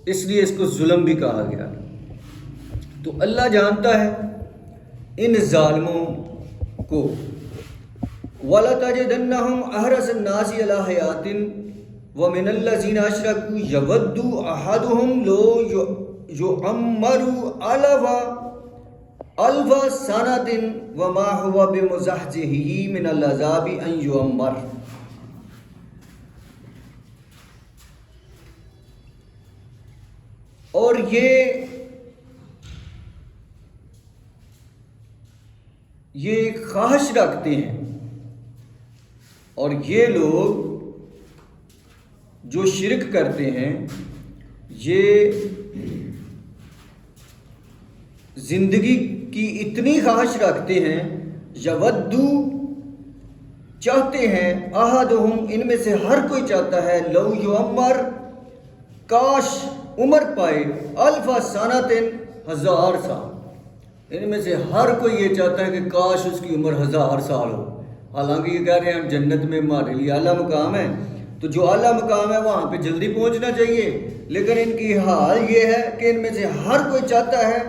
اس لیے اس کو ظلم بھی کہا گیا۔ تو اللہ جانتا ہے ان ظالموں کو۔ وَلَتَجِدَنَّهُمْ أَحْرَصَ النَّاسِ عَلَىٰ حَيَاةٍ وَمِنَ الَّذِينَ أَشْرَكُوا يَوَدُّ أَحَدُهُمْ لَوْ يُعَمَّرُ أَلْفَ سَنَةٍ وَمَا هُوَ بِمُزَحْزِحِهِ مِنَ الْعَذَابِ أَن يُعَمَّرَ۔ اور یہ ایک خواہش رکھتے ہیں، اور یہ لوگ جو شرک کرتے ہیں یہ زندگی کی اتنی خواہش رکھتے ہیں، یودو چاہتے ہیں، احدہم ان میں سے ہر کوئی چاہتا ہے، لو یعمر کاش عمر پائے، الف سنۃ 1000 سال، ان میں سے ہر کوئی یہ چاہتا ہے کہ کاش اس کی عمر 1000 سال ہو۔ حالانکہ یہ کہہ رہے ہیں جنت میں ہمارے لیے اعلیٰ مقام ہے، تو جو اعلیٰ مقام ہے وہاں پہ جلدی پہنچنا چاہیے، لیکن ان کی حال یہ ہے کہ ان میں سے ہر کوئی چاہتا ہے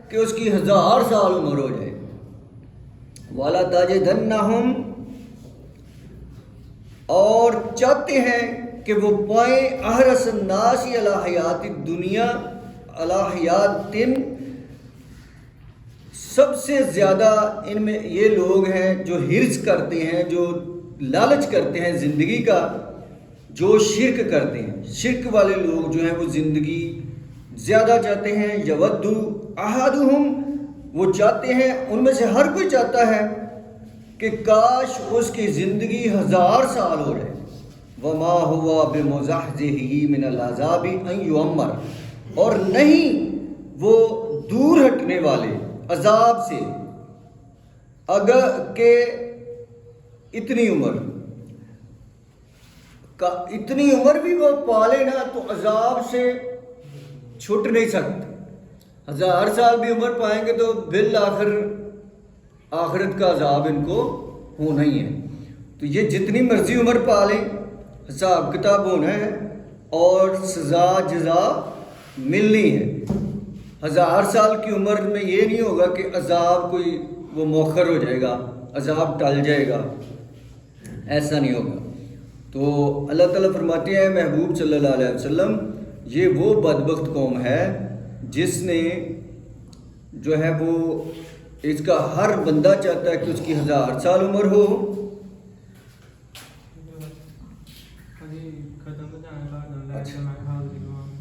کہ اس کی 1000 سال عمر ہو جائے۔ وَلَتَجِدَنَّهُمْ، اور چاہتے ہیں کہ وہ پائیں، احرص الناس علی حیات الدنیا، علی حیات، سب سے زیادہ ان میں یہ لوگ ہیں جو حرص کرتے ہیں، جو لالچ کرتے ہیں زندگی کا، جو شرک کرتے ہیں۔ شرک والے لوگ جو ہیں وہ زندگی زیادہ چاہتے ہیں۔ یود احدہم، وہ چاہتے ہیں، ان میں سے ہر کوئی چاہتا ہے کہ کاش اس کی زندگی 1000 سال ہو جائے۔ وما ہوا بمزحزحہ من العذاب ان یعمر، اور نہیں وہ دور ہٹنے والے عذاب سے، اگر کہ اتنی عمر بھی وہ پالے نا تو عذاب سے چھٹ نہیں سکتے۔ 1000 سال بھی عمر پائیں گے تو بالآخر آخرت کا عذاب ان کو ہونا ہی ہے۔ تو یہ جتنی مرضی عمر پالیں، حساب کتاب ہونا ہے اور سزا جزا ملنی ہے۔ 1000 سال کی عمر میں یہ نہیں ہوگا کہ عذاب کوئی وہ مؤخر ہو جائے گا، عذاب ٹل جائے گا، ایسا نہیں ہوگا۔ تو اللہ تعالیٰ فرماتے ہیں محبوب صلی اللہ علیہ وسلم، یہ وہ بدبخت قوم ہے جس نے جو ہے وہ، اس کا ہر بندہ چاہتا ہے کہ اس کی 1000 سال عمر ہو۔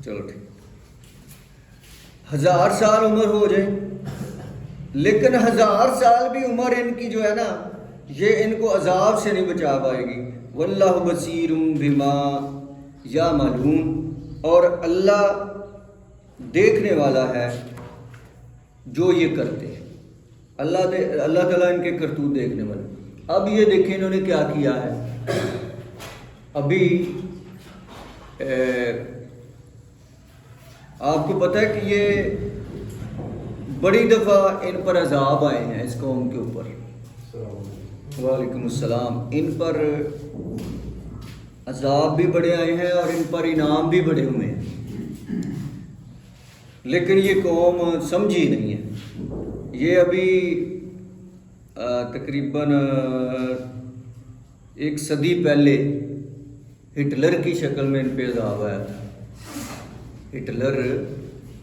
چلو ٹھیک، 1000 سال عمر ہو جائے، لیکن 1000 سال بھی عمر ان کی جو ہے نا، یہ ان کو عذاب سے نہیں بچا پائے گی۔ واللہ بصیر بما یعملون، اور اللہ دیکھنے والا ہے جو یہ کرتے ہیں۔ اللہ تعالیٰ ان کے کرتوت دیکھنے والا۔ اب یہ دیکھیں انہوں نے کیا کیا ہے۔ ابھی آپ کو پتہ ہے کہ یہ بڑی دفعہ ان پر عذاب آئے ہیں، اس قوم کے اوپر۔ وعلیکم السلام۔ ان پر عذاب بھی بڑے آئے ہیں اور ان پر انعام بھی بڑے ہوئے ہیں، لیکن یہ قوم سمجھی نہیں ہے۔ یہ ابھی تقریباً 1 صدی پہلے ہٹلر کی شکل میں ان پہ عذاب آیا تھا۔ ہٹلر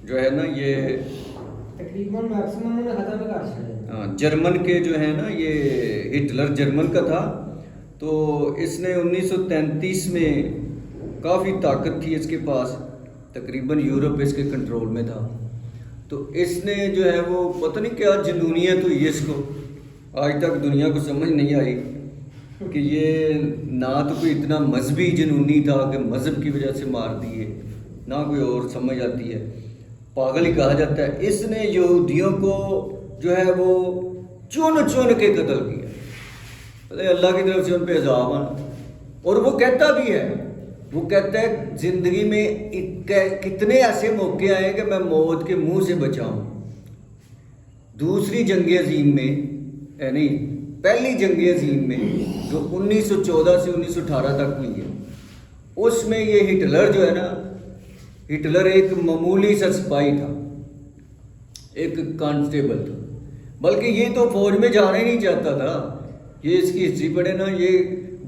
جو ہے نا، یہ جرمن کے جو ہے نا، یہ ہٹلر جرمن کا تھا، تو اس نے 1933 میں کافی طاقت تھی اس کے پاس، تقریباً یورپ اس کے کنٹرول میں تھا۔ تو اس نے جو ہے وہ پتہ نہیں کیا جنونیت ہوئی اس کو، آج تک دنیا کو سمجھ نہیں آئی کہ یہ نہ تو کوئی اتنا مذہبی جنونی تھا کہ مذہب کی وجہ سے مار دیے، نہ کوئی اور سمجھ آتی ہے، پاگل ہی کہا جاتا ہے۔ اس نے یہودیوں کو جو ہے وہ چن چن کے قتل کیا، اللہ کی طرف سے ان پہ عذاب آنا۔ اور وہ کہتا بھی ہے، وہ کہتا ہے زندگی میں کتنے ایسے موقع آئے کہ میں موت کے منہ سے بچا ہوں۔ دوسری جنگ عظیم میں، یعنی پہلی جنگ عظیم میں جو 1914 سے 1918 تک ہوئی ہے، اس میں یہ ہٹلر جو ہے نا، ہٹلر ایک معمولی سا سپاہی تھا، ایک کانسٹیبل تھا، بلکہ یہ تو فوج میں جانا ہی نہیں چاہتا تھا. یہ اس کی ہسٹری پڑھے نا، یہ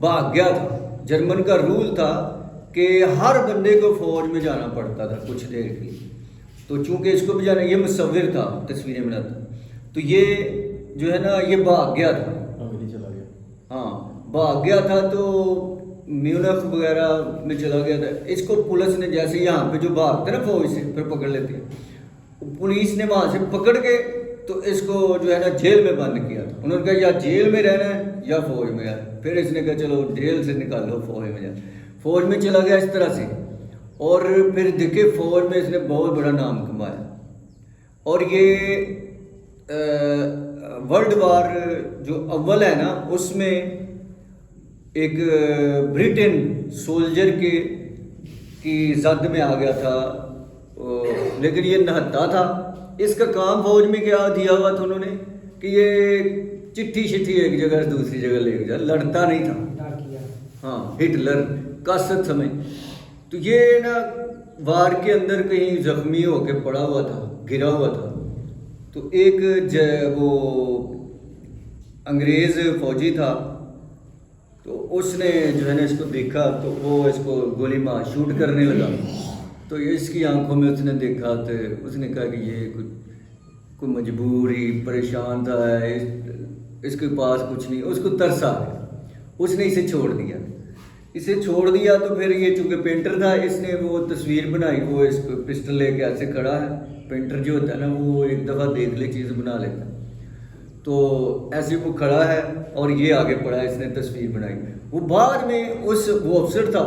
بھاگ گیا تھا. جرمن کا رول تھا کہ ہر بندے کو فوج میں جانا پڑتا تھا کچھ دیر کے لیے. تو چونکہ اس کو بھی جانا، یہ مصور تھا، تصویریں بناتا، تو یہ جو ہے نا یہ بھاگ گیا تھا. ہاں بھاگ گیا تھا تو میونخ وغیرہ میں چلا گیا تھا. اس کو پولیس نے جیسے یہاں پہ جو بھاگتے نا فوج سے پھر پکڑ لیتے ہیں، پولیس نے وہاں سے پکڑ کے تو اس کو جو ہے نا جیل میں بند کیا تھا. انہوں نے کہا یا جیل میں رہنا ہے یا فوج میں آئے. پھر اس نے کہا چلو جیل سے نکالو فوج میں جائے. فوج میں چلا گیا اس طرح سے، اور پھر دیکھے فوج میں اس نے بہت بڑا نام کمایا. اور یہ ورلڈ وار جو اول ہے نا اس میں ایک برٹن سولجر کی زد میں آ گیا تھا، لیکن یہ نہتا تھا. اس کا کام فوج میں کیا دیا ہوا تھا انہوں نے کہ یہ چٹھی شٹھی ایک جگہ سے دوسری جگہ لے جائے، لڑتا نہیں تھا. ہاں ہٹلر کاسد سمجھ. تو یہ نا وار کے اندر کہیں زخمی ہو کے پڑا ہوا تھا، گرا ہوا تھا. تو ایک وہ انگریز فوجی تھا، تو اس نے جو ہے نا اس کو دیکھا تو وہ اس کو گولی مار شوٹ کرنے لگا. تو اس کی آنکھوں میں اس نے دیکھا تو اس نے کہا کہ یہ کوئی مجبوری پریشان تھا، اس کے پاس کچھ نہیں. اس کو ترس آ گیا، اس نے اسے چھوڑ دیا. تو پھر یہ چونکہ پینٹر تھا، اس نے وہ تصویر بنائی. وہ اس کو پسٹل لے کے ایسے کھڑا ہے. پینٹر جو ہوتا ہے نا وہ ایک دفعہ دیکھ لے چیز بنا لیتا. تو ایسے وہ کھڑا ہے اور یہ آگے پڑا، اس نے تصویر بنائی. وہ بعد میں وہ افسر تھا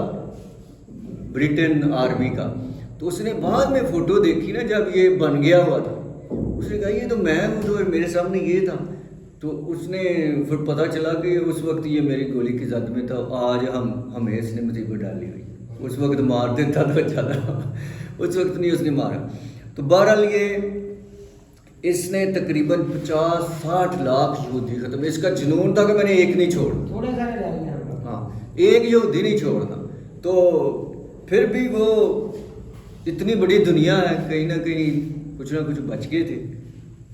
برٹن آرمی کا، تو اس نے بعد میں فوٹو دیکھی نا جب یہ بن گیا ہوا تھا. اس نے کہا یہ تو میں ہوں جو میرے سامنے یہ تھا. تو اس نے پھر پتہ چلا کہ اس وقت یہ میری گولی کی زد میں تھا. آج ہمیں اس نے مصیبت ڈالی ہوئی. اس وقت مار دیتا تو اچھا تھا، اس وقت نہیں اس نے مارا. تو بہرحال یہ اس نے تقریباً 50-60 لاکھ یہودی ختم. اس کا جنون تھا کہ میں نے ایک نہیں چھوڑنا، ہاں ایک یہودی نہیں چھوڑنا. تو پھر بھی وہ اتنی بڑی دنیا ہے، کہیں نہ کہیں کچھ نہ کچھ بچ گئے تھے.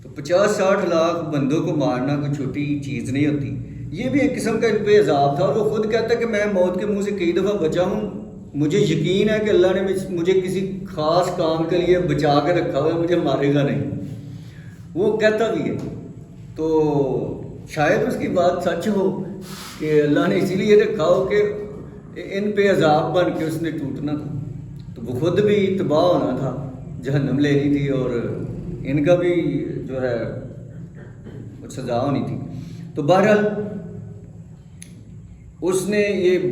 تو 50-60 لاکھ بندوں کو مارنا کوئی چھوٹی چیز نہیں ہوتی. یہ بھی ایک قسم کا ان پہ عذاب تھا. اور وہ خود کہتا ہے کہ میں موت کے منہ سے کئی دفعہ بچا ہوں. مجھے یقین ہے کہ اللہ نے مجھے کسی خاص کام کے لیے بچا کے رکھا ہوا ہے، مجھے مارے گا نہیں. وہ کہتا بھی ہے. تو شاید اس کی بات سچ ہو کہ اللہ نے اسی لیے رکھا ہو کہ ان پہ عذاب بن کے اس نے ٹوٹنا تھا. تو وہ خود بھی تباہ ہونا تھا، جہنم لینی تھی، اور ان کا بھی جو ہے سزا ہونی تھی. تو بہرحال اس نے یہ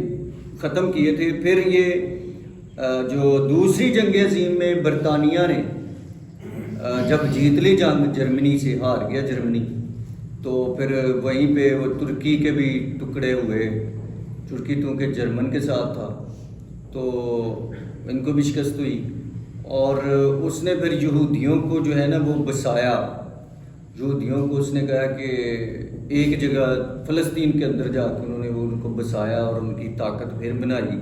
ختم کیے تھے. پھر یہ جو دوسری جنگ عظیم میں برطانیہ نے جب جیت لی جنگ، جرمنی سے ہار گیا جرمنی، تو پھر وہیں پہ وہ ترکی کے بھی ٹکڑے ہوئے. ترکی کیونکہ جرمن کے ساتھ تھا تو ان کو بھی شکست ہوئی. اور اس نے پھر یہودیوں کو جو ہے نا وہ بسایا. یہودیوں کو اس نے کہا کہ ایک جگہ فلسطین کے اندر جا کے انہوں نے وہ ان کو بسایا اور ان کی طاقت پھر بنائی.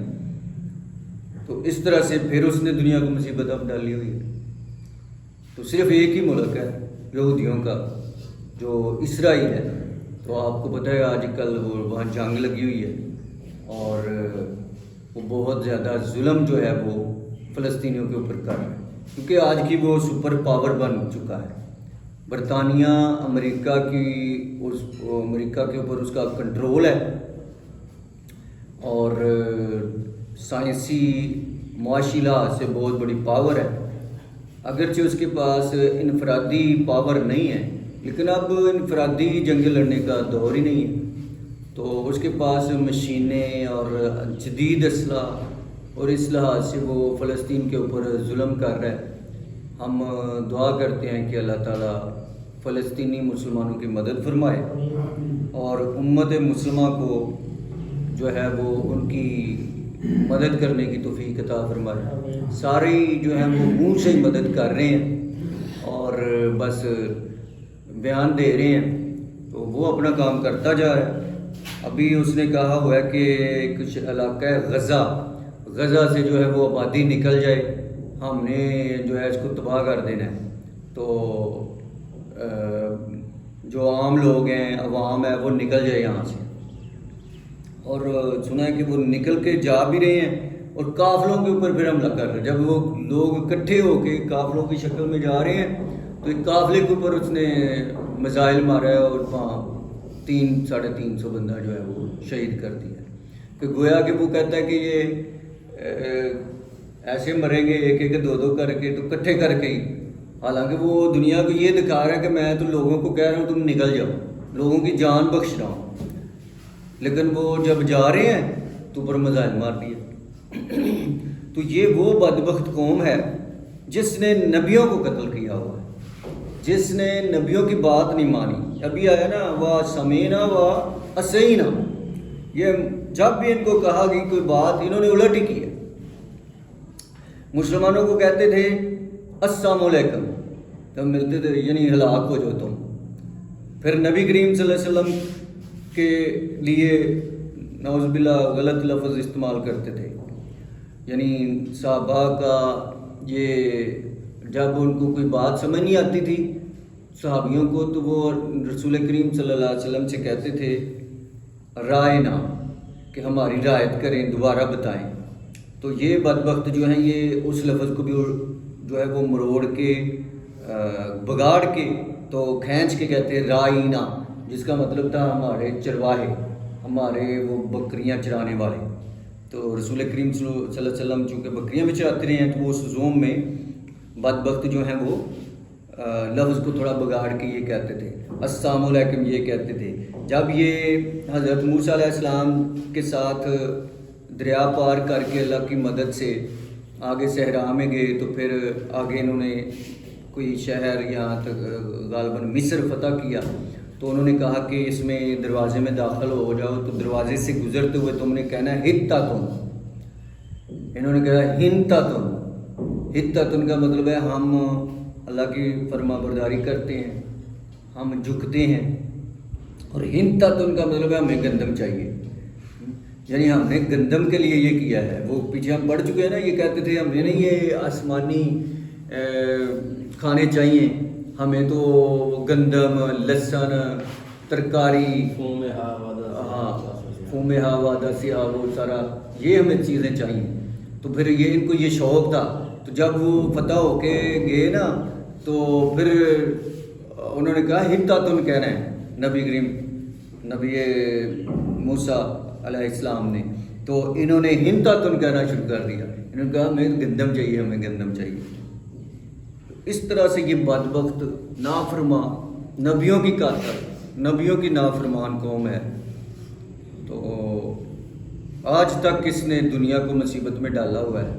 تو اس طرح سے پھر اس نے دنیا کو مصیبت اب ڈالی ہوئی ہے. تو صرف ایک ہی ملک ہے یہودیوں کا جو اسرائیل ہے. تو آپ کو پتہ ہے آج کل وہ وہاں جنگ لگی ہوئی ہے اور وہ بہت زیادہ ظلم جو ہے وہ فلسطینیوں کے اوپر کر رہا ہے، کیونکہ آج کی وہ سپر پاور بن چکا ہے. برطانیہ امریکہ کے اوپر اس کا کنٹرول ہے، اور سائنسی معاشی لحاظ سے بہت بڑی پاور ہے. اگرچہ اس کے پاس انفرادی پاور نہیں ہے، لیکن اب انفرادی جنگ لڑنے کا دور ہی نہیں ہے. تو اس کے پاس مشینیں اور جدید اسلحہ، اور اس لحاظ سے وہ فلسطین کے اوپر ظلم کر رہا ہے. ہم دعا کرتے ہیں کہ اللہ تعالیٰ فلسطینی مسلمانوں کی مدد فرمائے اور امت مسلمہ کو جو ہے وہ ان کی مدد کرنے کی توفیق عطا فرمائے. سارے جو ہیں وہ منہ سے ہی مدد کر رہے ہیں اور بس بیان دے رہے ہیں، تو وہ اپنا کام کرتا جا رہا ہے. ابھی اس نے کہا ہوا ہے کہ کچھ علاقہ ہے غزہ سے جو ہے وہ آبادی نکل جائے ہم نے جو ہے اس کو تباہ کر دینا ہے، تو جو عام لوگ ہیں، عوام ہے، وہ نکل جائے یہاں سے۔ اور سنا ہے کہ وہ نکل کے جا بھی رہے ہیں اور قافلوں کے اوپر پھر حملہ کر رہے ہیں۔ جب وہ لوگ اکٹھے ہو کے قافلوں کی شکل میں جا رہے ہیں تو ایک قافلے کے اوپر اس نے میزائل مارا ہے اور وہاں 300-350 بندہ جو ہے وہ شہید کر دیا ہے۔ کہ گویا کہ وہ کہتا ہے کہ یہ ایسے مریں گے ایک ایک دو دو کر کے، تو اکٹھے کر کے ہی، حالانکہ وہ دنیا کو یہ دکھا رہا ہے کہ میں تو لوگوں کو کہہ رہا ہوں تم نکل جاؤ، لوگوں کی جان بخش رہا ہوں، لیکن وہ جب جا رہے ہیں تو پر میزائل مار دیا۔ تو یہ وہ بدبخت قوم ہے جس نے نبیوں کو قتل کیا ہوا ہے، جس نے نبیوں کی بات نہیں مانی۔ ابھی آیا نا وہ سمینا و اسینا، یہ جب بھی ان کو کہا گئی کوئی بات انہوں نے الٹ ہی کی ہے۔ مسلمانوں کو کہتے تھے السلام علیکم جب ملتے تھے، یعنی ہلاک ہو جو تم۔ پھر نبی کریم صلی اللہ علیہ وسلم کے لیے نعوذ باللہ غلط لفظ استعمال کرتے تھے، یعنی صحابہ کا یہ جب ان کو کوئی بات سمجھ نہیں آتی تھی صحابیوں کو، تو وہ رسول کریم صلی اللہ علیہ وسلم سے کہتے تھے رائنا، کہ ہماری رعایت کریں، دوبارہ بتائیں۔ تو یہ بدبخت جو ہیں یہ اس لفظ کو بھی جو ہے وہ مروڑ کے بگاڑ کے تو کھینچ کے کہتے ہیں رائنا، جس کا مطلب تھا ہمارے چرواہے، ہمارے وہ بکریاں چرانے والے۔ تو رسول کریم صلی اللہ علیہ وسلم چونکہ بکریاں بھی چراتے رہے ہیں تو وہ اس زوم میں بدبخت جو ہیں وہ لفظ کو تھوڑا بگاڑ کے یہ کہتے تھے السلام علیکم، یہ کہتے تھے۔ جب یہ حضرت موسیٰ علیہ السلام کے ساتھ دریا پار کر کے اللہ کی مدد سے آگے صحرا میں گئے، تو پھر آگے انہوں نے کوئی شہر یہاں تک غالباً مصر فتح کیا، تو انہوں نے کہا کہ اس میں دروازے میں داخل ہو جاؤ، تو دروازے سے گزرتے ہوئے تم نے کہنا ہے ہتاتن۔ انہوں نے کہا ہنتاتن، ہتاتن کا مطلب ہے ہم اللہ کی فرما برداری کرتے ہیں، ہم جھکتے ہیں، اور ہنتاتن کا مطلب ہے ہمیں گندم چاہیے، یعنی ہم نے گندم کے لیے یہ کیا ہے۔ وہ پیچھے ہم پڑھ چکے ہیں نا، یہ کہتے تھے ہمیں نہیں یہ آسمانی کھانے چاہیے، ہمیں تو گندم، لہسن، ترکاری، فومہا وادہ سیاہ، وہ سارا یہ ہمیں چیزیں چاہیے۔ تو پھر یہ ان کو یہ شوق تھا، تو جب وہ فتح ہو کے گئے نا تو پھر انہوں نے کہا ہتاتن کہنا ہے نبی موسیٰ علیہ السلام نے، تو انہوں نے ہنتاتن کہنا شروع کر دیا۔ انہوں نے کہا ہمیں گندم چاہیے، ہمیں گندم چاہیے۔ اس طرح سے یہ بدبخت نافرمان، نبیوں کی قاتل، نبیوں کی نافرمان قوم ہے۔ تو آج تک اس نے دنیا کو مصیبت میں ڈالا ہوا ہے،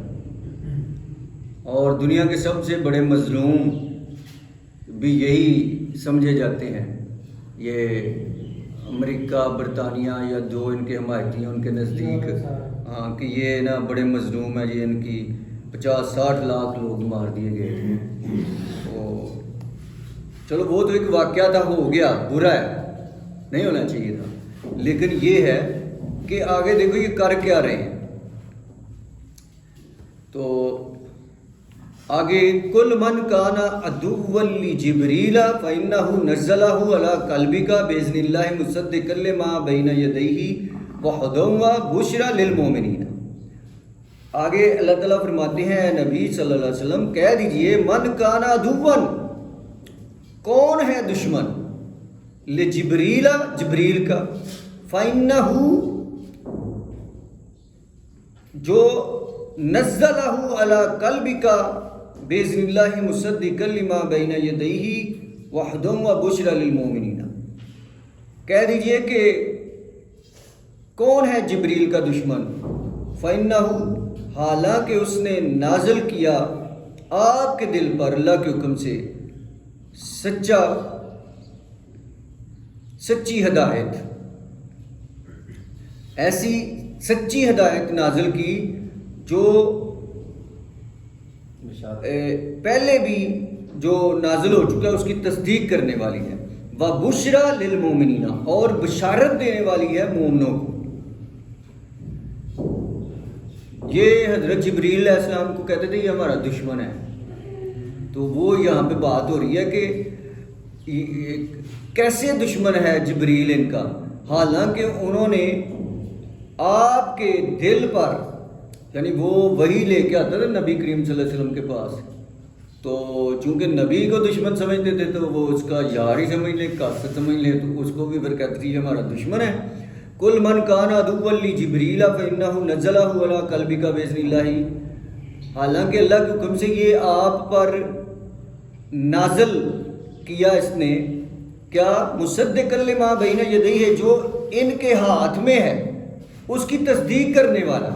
اور دنیا کے سب سے بڑے مظلوم بھی یہی سمجھے جاتے ہیں، یہ امریکہ، برطانیہ یا جو ان کے حمایتی ہیں ان کے نزدیک، کہ یہ نا بڑے مظلوم ہیں، یہ ان کی 50-60 لاکھ لوگ مار دیے گئے تھے۔ تو چلو وہ تو ایک واقعہ تھا، ہو گیا، برا ہے، نہیں ہونا چاہیے تھا، لیکن یہ ہے کہ آگے دیکھو یہ کر کیا رہے ہیں۔ تو آگے کل من کانا عدوا لجبریل فإنہ نزلہ علی قلبک بإذن اللہ مصدقا لما بین یدیہ وہدی وبشری للمؤمنین۔ آگے اللہ تعالیٰ فرماتے ہیں نبی صلی اللہ علیہ وسلم کہہ دیجئے من کانا عدوا، کون ہے دشمن، لجبریل، جبریل کا، فإنہ جو نزلہ علی قلبک بإذن اللہ مصدقا لما بین یدیہ وہدی وبشری للمؤمنین۔ کہہ دیجئے کہ کون ہے جبریل کا دشمن، فإنہ، حالانکہ اس نے نازل کیا آپ کے دل پر اللہ کے حکم سے سچی ہدایت، ایسی سچی ہدایت نازل کی جو پہلے بھی جو نازل ہو چکا ہے اس کی تصدیق کرنے والی ہے، وَبُشْرَى لِلْمُؤْمِنِينَ، اور بشارت دینے والی ہے مومنوں کو۔ یہ حضرت جبریل علیہ السلام کو کہتے تھے یہ ہمارا دشمن ہے. تو وہ یہاں پہ بات ہو رہی ہے کہ کیسے دشمن ہے جبریل ان کا، حالانکہ انہوں نے آپ کے دل پر، یعنی وہ وہی لے کے آتا تھا نبی کریم صلی اللہ علیہ وسلم کے پاس، تو چونکہ نبی کو دشمن سمجھتے تھے تو وہ اس کا یار ہی سمجھ لیں، قاصد سمجھ لیں، تو اس کو بھی پھر کہتے تھے یہ ہمارا دشمن ہے. کل من کان عدوا لجبریل فانہ نزلہ علی قلبک باذن اللہ، حالانکہ اللہ کے حکم سے یہ آپ پر نازل کیا اس نے، کیا مصدقا لما بین یدیہ، جو ان کے ہاتھ میں ہے اس کی تصدیق کرنے والا،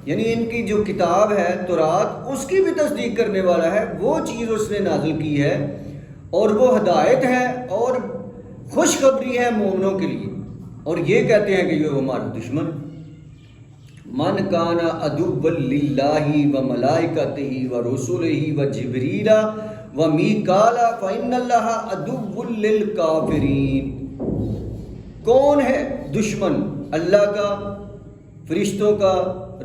یعنی ان کی جو کتاب ہے تورات اس کی بھی تصدیق کرنے والا ہے، وہ چیز اس نے نازل کی ہے، اور وہ ہدایت ہے اور خوشخبری ہے مومنوں کے لیے. اور یہ کہتے ہیں کہ یہ ہمارا دشمن. من کان عدوا للہ و ملائکتہ و رسلہ و جبریل و میکال فإن اللہ عدو للکافرین. کون ہے دشمن اللہ کا، فرشتوں کا،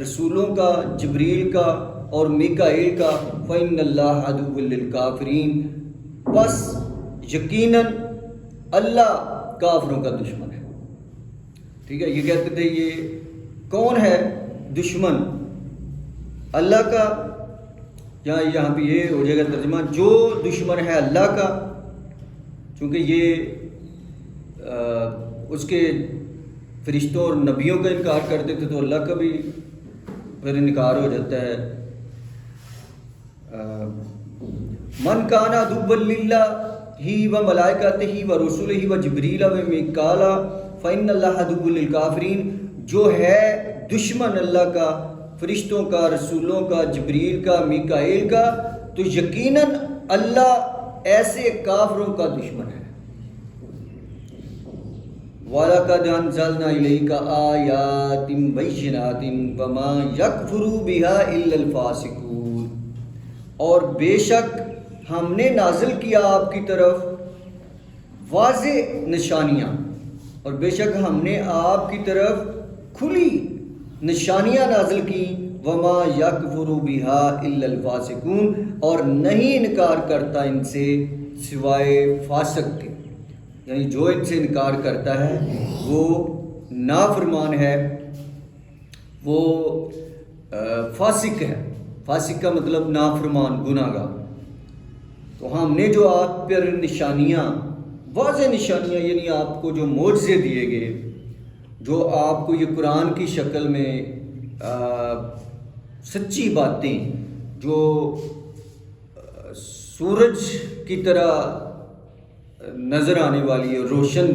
رسولوں کا، جبریل کا اور میکائیل کا؟ فإن اللہ عدو للکافرین، بس یقیناً اللہ کافروں کا دشمن ہے. ٹھیک ہے، یہ کہتے تھے یہ کون ہے دشمن اللہ کا، یہاں پہ یہ ہو جائے گا ترجمہ جو دشمن ہے اللہ کا، چونکہ یہ اس کے فرشتوں اور نبیوں کا انکار کرتے تھے تو اللہ کا بھی پھر انکار ہو جاتا ہے. من کان عدوا للہ و ملائکتہ و رسلہ و جبریل و میکال فإن اللہ عدو للکافرین، جو ہے دشمن اللہ کا، فرشتوں کا، رسولوں کا، جبریل کا، میکائیل کا، تو یقیناً اللہ ایسے کافروں کا دشمن ہے. وَلَقَدْ أَنزَلْنَا إِلَيْكَ آيَاتٍ بَيِّنَاتٍ وَمَا يَكْفُرُ بِهَا إِلَّا الْفَاسِقُونَ، اور بے شک ہم نے نازل کیا آپ کی طرف واضح نشانیاں، اور بے شک ہم نے آپ کی طرف کھلی نشانیاں نازل کی. وما یکفر بہا الا الفاسقون، اور نہیں انکار کرتا ان سے سوائے فاسق کے، یعنی جو ان سے انکار کرتا ہے وہ نافرمان ہے، وہ فاسق ہے. فاسق کا مطلب نافرمان، گناہ گار. تو ہم نے جو آپ پر نشانیاں، واضح نشانیاں، یعنی آپ کو جو معجزے دیے گئے، جو آپ کو یہ قرآن کی شکل میں سچی باتیں، جو سورج کی طرح نظر آنے والی روشن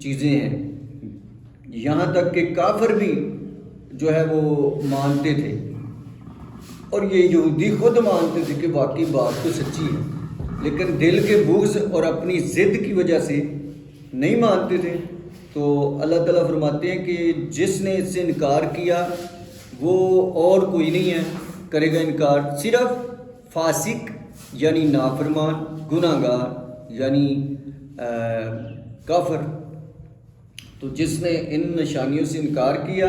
چیزیں ہیں، یہاں تک کہ کافر بھی جو ہے وہ مانتے تھے، اور یہ یہودی خود مانتے تھے کہ واقعی بات تو سچی ہے، لیکن دل کے بغض اور اپنی ضد کی وجہ سے نہیں مانتے تھے. تو اللہ تعالیٰ فرماتے ہیں کہ جس نے اس سے انکار کیا وہ اور کوئی نہیں ہے کرے گا انکار، صرف فاسق یعنی نافرمان، گناہ گار یعنی کافر. تو جس نے ان نشانیوں سے انکار کیا